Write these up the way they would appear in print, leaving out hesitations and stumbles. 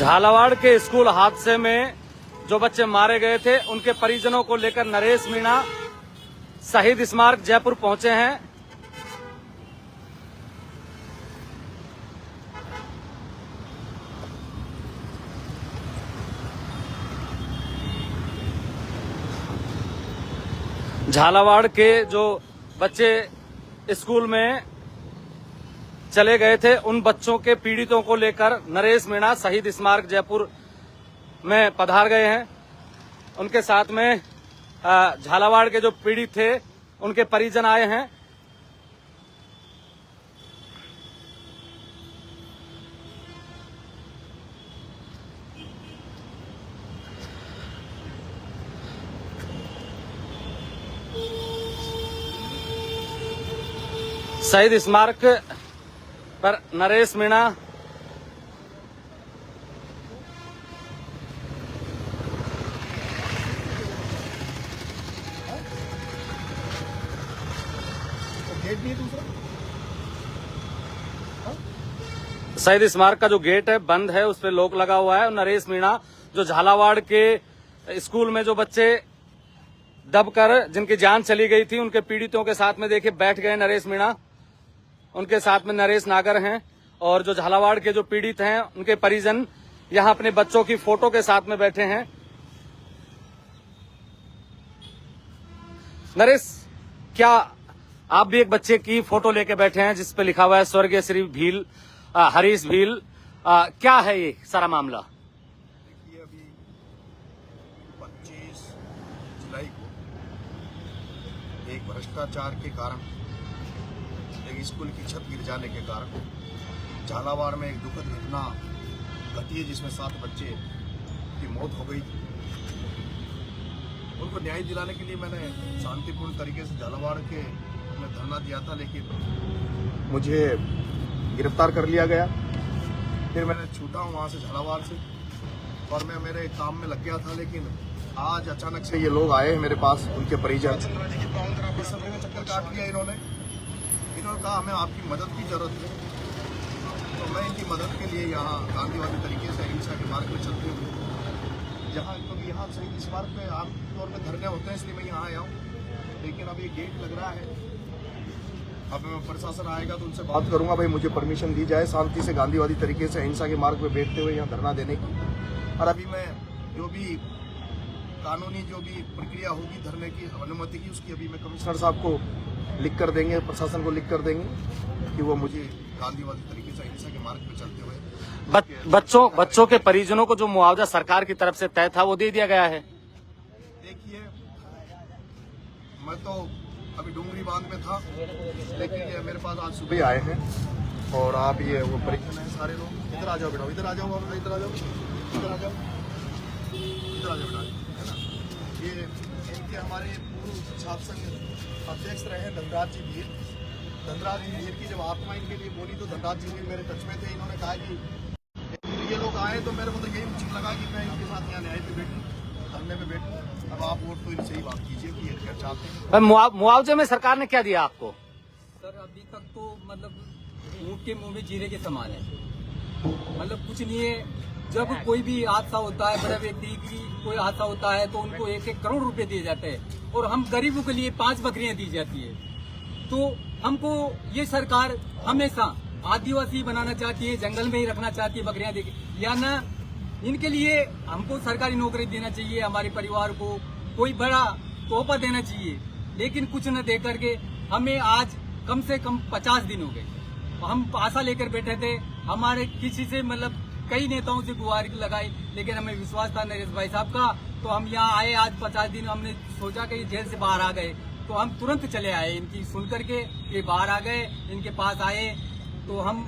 झालावाड़ के स्कूल हादसे में जो बच्चे मारे गए थे उनके परिजनों को लेकर नरेश मीणा शहीद स्मारक जयपुर पहुंचे हैं। झालावाड़ के जो बच्चे स्कूल में चले गए थे उन बच्चों के पीड़ितों को लेकर नरेश मीणा शहीद स्मारक जयपुर में पधार गए हैं। उनके साथ में झालावाड़ के जो पीड़ित थे उनके परिजन आए हैं। शहीद स्मारक पर नरेश मीणा शहीद स्मारक का जो गेट है बंद है, उस पर लॉक लगा हुआ है। और नरेश मीणा जो झालावाड़ के स्कूल में जो बच्चे दबकर जिनकी जान चली गई थी उनके पीड़ितों के साथ में देखिए बैठ गए नरेश मीणा। उनके साथ में नरेश नागर हैं और जो झालावाड़ के जो पीड़ित हैं उनके परिजन यहां अपने बच्चों की फोटो के साथ में बैठे हैं। नरेश, क्या आप भी एक बच्चे की फोटो लेके बैठे हैं जिस पे लिखा हुआ है स्वर्गीय श्री भील हरीश भील, क्या है ये सारा मामला? देखिए, अभी 25 जुलाई को एक भ्रष्टाचार के कारण एक स्कूल की छत गिर जाने के कारण झालावाड़ में एक दुखद घटना घटी है जिसमें 7 बच्चे की मौत हो गई। उनको न्याय दिलाने के लिए मैंने शांतिपूर्ण तरीके से झालावाड़ के में धरना दिया था, लेकिन मुझे गिरफ्तार कर लिया गया। फिर मैंने छूटा हूँ वहाँ से झालावाड़ से और मैं मेरे काम में लग गया था, लेकिन आज अचानक से ये लोग आए मेरे पास, उनके परिजन। इस समय में चक्कर काट लिया इन्होंने कहा हमें आपकी मदद की जरूरत है, तो मैं इनकी मदद के लिए यहाँ गांधीवादी तरीके से अहिंसा के मार्ग में चलते हुए जहाँ, क्योंकि यहाँ शहीद स्मारक में आमतौर पर धरने होते हैं इसलिए मैं यहाँ आया हूँ। लेकिन अब ये गेट लग रहा है, अब प्रशासन आएगा तो उनसे बात करूंगा, भाई मुझे परमिशन दी जाए शांति से गांधीवादी तरीके से अहिंसा के मार्ग में बैठते हुए यहाँ धरना देने की। और अभी मैं जो भी कानूनी जो भी प्रक्रिया होगी धरने की अनुमति की, उसकी अभी मैं कमिश्नर साहब को लिख कर देंगे, प्रशासन को लिख कर देंगे कि वो मुझे गांधीवादी तरीके से अहिंसा के मार्ग में चलते हुए बच्चों के परिजनों को जो मुआवजा सरकार की तरफ से तय था वो दे दिया गया है। देखिए, मैं तो अभी डूंगरी बांध में था, लेकिन ये मेरे पास आज सुबह आए हैं और आप ये वो परिजन हैं सारे लोग। इधर आ जाओ बेटा, इधर आ जाओ, इधर आ जाओ, इधर आ जाओ, इधर आ जाओ बेटा, है ना। ये इनके हमारे पूर्व छात्र संघ अध्यक्ष रहे धनराज जी भील। धनराज जी भील की जब आत्मा इनके लिए बोली तो धनराज जी भील मेरे टच में थे। इन्होंने कहा कि ये लोग आए तो मेरे को तो यही उचित लगा कि मैं इनके साथ यहाँ न्याय पे बैठूं, धरने पे बैठूं। अब आप वोट तो इनसे ही बात कीजिए कि ये क्या चाहते हैं। मुआवजे में सरकार ने क्या दिया आपको? सर, अभी तक तो मतलब ऊँट के मुंह में जीरे के समान है, मतलब कुछ नहीं है। जब कोई भी हादसा होता है, बड़े व्यक्ति की कोई हादसा होता है तो उनको 1-1 करोड़ रुपए दिए जाते हैं और हम गरीबों के लिए 5 बकरियां दी जाती है। तो हमको ये सरकार हमेशा आदिवासी बनाना चाहती है, जंगल में ही रखना चाहती है बकरियां देके, या ना इनके लिए हमको सरकारी नौकरी देना चाहिए, हमारे परिवार को कोई बड़ा तोहफा देना चाहिए, लेकिन कुछ न दे करके हमें आज कम से कम 50 दिन हो गए। हम आशा लेकर बैठे थे, हमारे किसी से मतलब कई नेताओं से गुहार लगाई, लेकिन हमें विश्वास था नरेश भाई साहब का, तो हम यहाँ आए। आज 50 दिन हमने सोचा कि जेल से बाहर आ गए तो हम तुरंत चले आए। इनकी सुन करके ये बाहर आ गए, इनके पास आए तो हम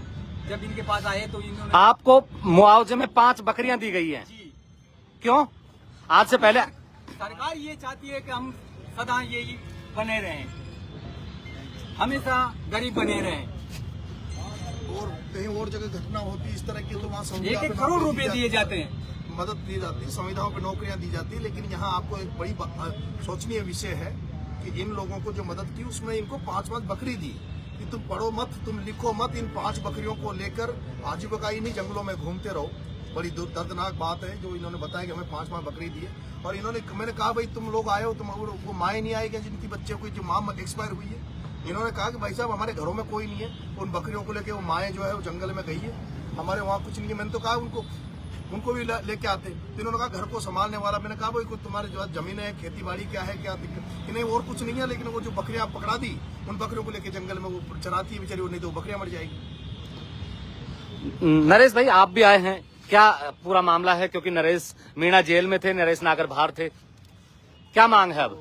जब इनके पास आए तो इन्होंने आपको मुआवजे में 5 बकरियां दी गई हैं। जी, क्यों? आज से पहले सरकार ये चाहती है कि हम सदा यही बने रहें, हमेशा गरीब बने रहें। और कहीं और जगह घटना होती इस तरह की तो वहाँ 1-1 करोड़ रुपए दिए जाते हैं, मदद दी जाती है, संविधाओं पे नौकरियां दी जाती है। लेकिन यहाँ आपको एक बड़ी सोचनीय विषय है कि इन लोगों को जो मदद की उसमें इनको 5-5 बकरी दी कि तुम पढ़ो मत, तुम लिखो मत, इन 5 बकरियों को लेकर आजीविका इन्हीं जंगलों में घूमते रहो। बड़ी दर्दनाक बात है जो इन्होंने बताया कि हमें 5 बकरी दी है। और इन्होंने, मैंने कहा भाई तुम लोग आए हो, तुम वो माएँ नहीं आएगी जिनकी बच्चे को जो माँ एक्सपायर हुई है। इन्होंने कहा कि भाई साहब हमारे घरों में कोई नहीं है, उन बकरियों को लेके वो माएँ जो है वो जंगल में गई है, हमारे वहाँ कुछ नहीं है। मैंने तो कहा उनको भी लेके आते। तो इन्होंने कहा घर को संभालने वाला। मैंने कहा भाई तुम्हारे जो जमीन है, खेती बाड़ी क्या है, क्या दिक्कत? नहीं और कुछ नहीं है, लेकिन वो जो बकरियां पकड़ा दी, उन बकरियों को लेके जंगल में वो चराती है बेचारी, वो नहीं तो बकरियां मर जाएगी। नरेश भाई आप भी आए हैं, क्या पूरा मामला है? क्योंकि नरेश मीणा जेल में थे, नरेश नागर बाहर थे, क्या मांग है अब?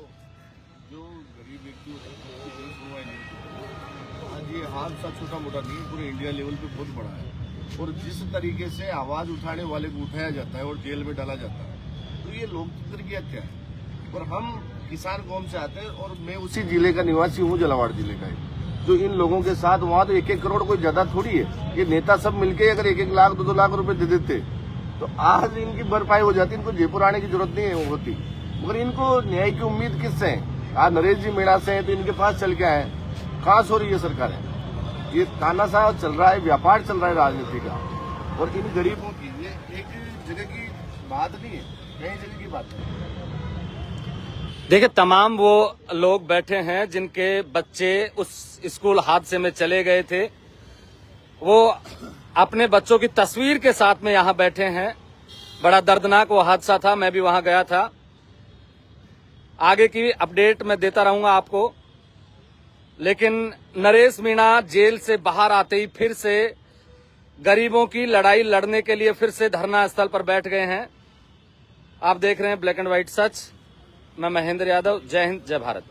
जो गरीब व्यक्ति होते हैं उसकी कोई सुनवाई नहीं। आज ये हादसा छोटा मोटा नहीं, पूरे इंडिया लेवल पे बहुत बड़ा है। और जिस तरीके से आवाज उठाने वाले को उठाया जाता है और जेल में डाला जाता है, तो ये लोकतंत्र की हत्या है। और हम किसान कौम से आते हैं और मैं उसी जिले का निवासी हूँ, झालावाड़ जिले का। जो इन लोगों के साथ वहाँ तो 1-1 करोड़ कोई ज्यादा थोड़ी है। ये नेता सब मिलके अगर 1-1 लाख 2-2 लाख रुपए दे देते तो आज इनकी भरपाई हो जाती। इनको जयपुर आने की जरूरत नहीं होती। मगर इनको न्याय की उम्मीद किससे है? आज नरेश जी मीणा से है तो इनके पास चल के आए। खास हो रही है सरकार है, ये तानाशाह चल रहा है, व्यापार चल रहा है राजनीति का। और इन गरीबों की ये एक जगह की बात नहीं है, कई जगह की बात है। देखिए तमाम वो लोग बैठे हैं जिनके बच्चे उस स्कूल हादसे में चले गए थे, वो अपने बच्चों की तस्वीर के साथ में यहाँ बैठे हैं। बड़ा दर्दनाक वो हादसा था, मैं भी वहां गया था। आगे की अपडेट मैं देता रहूंगा आपको। लेकिन नरेश मीणा जेल से बाहर आते ही फिर से गरीबों की लड़ाई लड़ने के लिए फिर से धरना स्थल पर बैठ गए हैं। आप देख रहे हैं ब्लैक एंड व्हाइट सच। मैं महेंद्र यादव, जय हिंद, जय भारत।